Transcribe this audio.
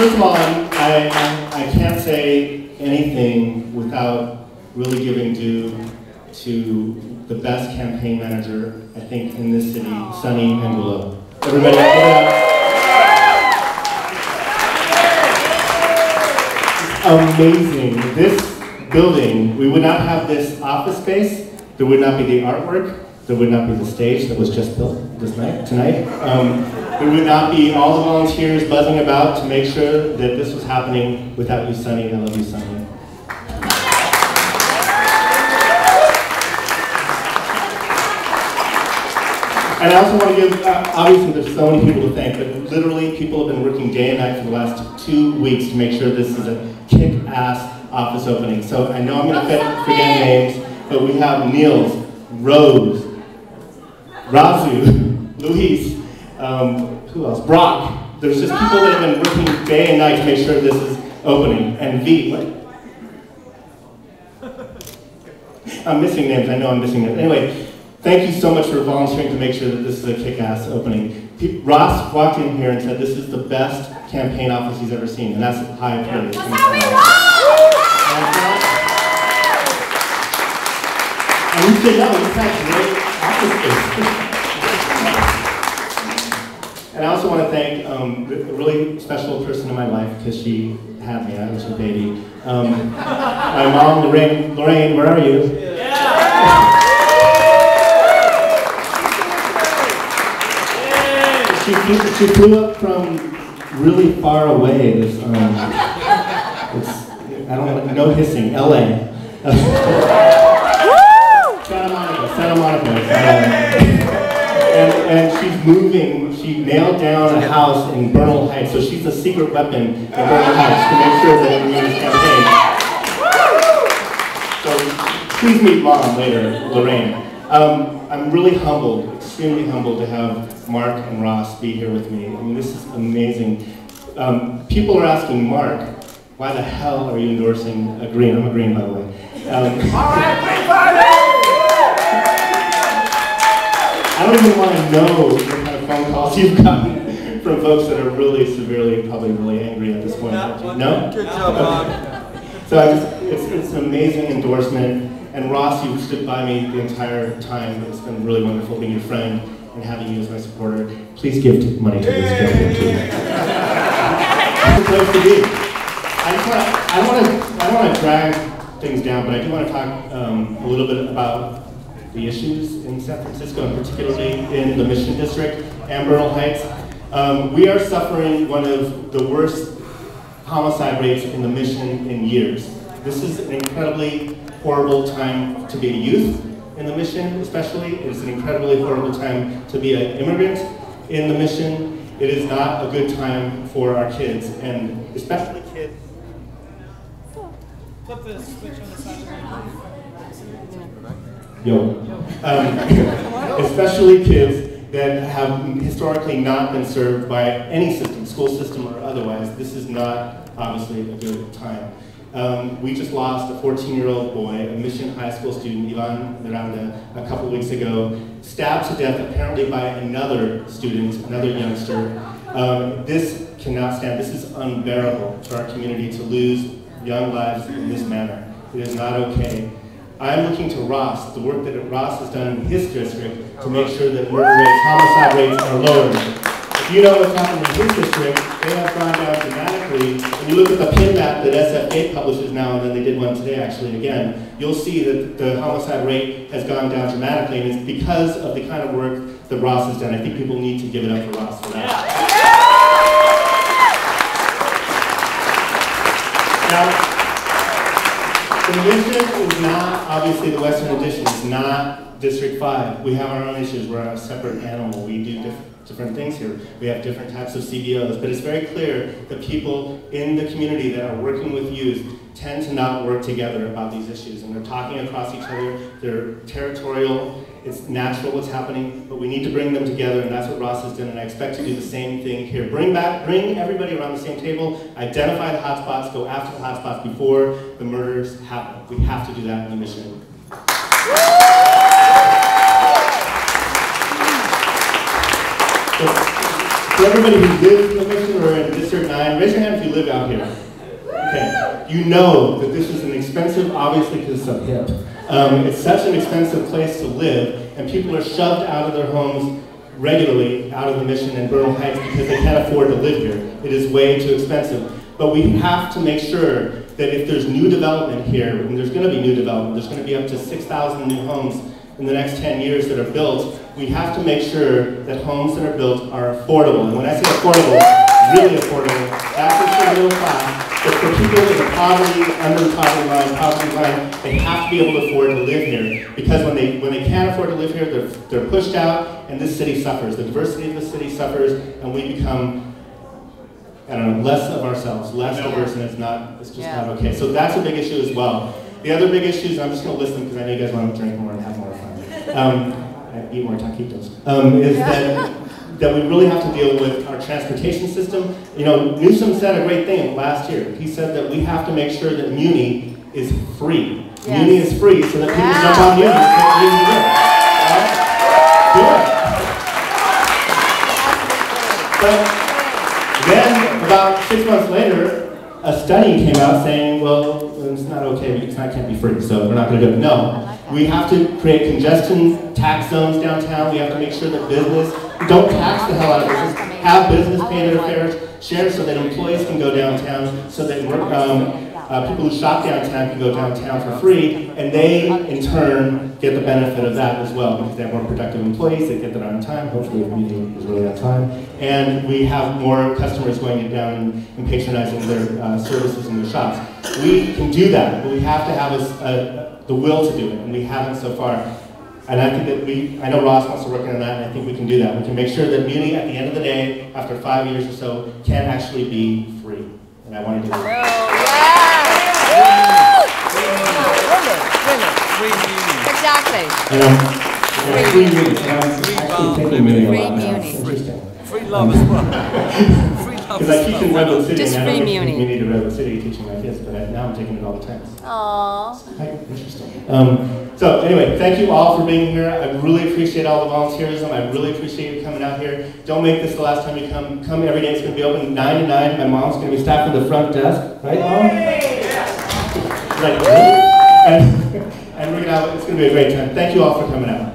First of all, I can't say anything without really giving due to the best campaign manager, I think, in this city, Sunny Angulo. Everybody, give it up. It's amazing. This building, we would not have this office space, there would not be the artwork, there would not be the stage that was just built tonight. There would not be all the volunteers buzzing about to make sure that this was happening without you, Sunny. I love you, Sunny. And I also want to give, obviously there's so many people to thank, but literally people have been working day and night for the last 2 weeks to make sure this is a kick-ass office opening. So I know I'm going to forget names, but we have Niels, Rose, Razu, Luis, who else? Brock. There's just people that have been working day and night to make sure this is opening. And V, what? I'm missing names, I know I'm missing names. Anyway, thank you so much for volunteering to make sure that this is a kick-ass opening. Ross walked in here and said this is the best campaign office he's ever seen, and that's high praise. And you said, no, it's not great office space. And I also want to thank a really special person in my life, because she had me, I was her baby. My mom, Lorraine, where are you? She flew up from really far away. This, I don't know, no hissing, LA. Santa Monica. And she's moving, she nailed down a house in Bernal Heights, so she's a secret weapon in Bernal Heights to make sure that we win this campaign. So please meet Mom later, Lorraine. I'm really humbled, extremely humbled to have Mark and Ross be here with me. I mean, this is amazing. People are asking, Mark, why the hell are you endorsing a Green? I'm a Green, by the way. All right, Green Party! I don't even want to know what kind of phone calls you've gotten from folks that are really severely, probably really angry at this point. No? Good job, Bob. So it's an amazing endorsement. And Ross, you've stood by me the entire time. It's been really wonderful being your friend and having you as my supporter. Please give money to this campaign too. It's a place to be. I don't want to drag things down, but I do want to talk a little bit about the issues in San Francisco, and particularly in the Mission District and Bernal Heights. We are suffering one of the worst homicide rates in the Mission in years. This is an incredibly horrible time to be a youth in the Mission, especially. It is an incredibly horrible time to be an immigrant in the Mission. It is not a good time for our kids, and especially kids. Flip the switch on the side Especially kids that have historically not been served by any system, school system or otherwise. This is not, obviously, a good time. We just lost a 14-year-old boy, a Mission High School student, Ivan Miranda, a couple weeks ago, stabbed to death apparently by another student, another youngster. This cannot stand. This is unbearable for our community to lose young lives in this manner. It is not okay. I'm looking to Ross, the work that Ross has done in his district to make sure that murder rates, homicide rates are lowered. If you know what's happening in his district, they have gone down dramatically. When you look at the pin map that SF8 publishes now, and then they did one today actually again, you'll see that the homicide rate has gone down dramatically, and it's because of the kind of work that Ross has done. I think people need to give it up for Ross for that. Now, the Mission is not, obviously the Western Addition is not District 5. We have our own issues. We're a separate animal. We do different things here. We have different types of CBOs, but it's very clear that people in the community that are working with youth tend to not work together about these issues, and they're talking across each other. They're territorial. It's natural what's happening, but we need to bring them together, and that's what Ross has done, and I expect to do the same thing here. Bring everybody around the same table, identify the hotspots, go after the hotspots before the murders happen. We have to do that in the Mission. For everybody who lives in the Mission or in District 9, line. Raise your hand if you live out here. Okay. You know that this is an expensive, obviously because it's so hip. It's such an expensive place to live, and people are shoved out of their homes regularly, out of the Mission and Borough Heights because they can't afford to live here. It is way too expensive. But we have to make sure that if there's new development here, and there's going to be new development, there's going to be up to 6,000 new homes in the next 10 years that are built, we have to make sure that homes that are built are affordable. And when I say affordable, really affordable, that's just for the middle class. But for people in the poverty, under the poverty line, they have to be able to afford to live here. Because when they can't afford to live here, they're pushed out, and this city suffers. The diversity of the city suffers, and we become, I don't know, less of ourselves, less diverse, and it's just not okay. So that's a big issue as well. The other big issues, I'm just going to list them because I know you guys want to drink more and have more fun. Eat more taquitos. Is that we really have to deal with our transportation system. You know, Newsom said a great thing last year. He said that we have to make sure that Muni is free. Yes. Muni is free so that people jump on Muni and do it. But then, about 6 months later, a study came out saying, well, it's not okay, it can't be free, so we're not going to do it. No, we have to create congestion tax zones downtown. We have to make sure that don't tax the hell out of business, have business pay their fares, share so that employees can go downtown, so that people who shop downtown can go downtown for free, and they, in turn, get the benefit of that as well, because they have more productive employees, they get there on time, hopefully the meeting is really on time, and we have more customers going down and patronizing their services in their shops. We can do that, but we have to have the will to do it, and we haven't so far. And I think that I know Ross wants to work on that, and I think we can do that. We can make sure that Muni, at the end of the day, after 5 years or so, can actually be free. And I want to do that. Exactly. Free Muni. I'm actually taking Muni a lot now. It's interesting. Free love as well. Because I teach in Redwood City, just and I free don't Muni. take Muni to Redwood City teaching my kids, but now I'm taking it all the time. Aww. Quite interesting. So anyway, thank you all for being here. I really appreciate all the volunteerism. I really appreciate you coming out here. Don't make this the last time you come. Come every day. It's going to be open 9 to 9. My mom's going to be staffing the front desk. Right, Mom? Right. And it's going to be a great time. Thank you all for coming out.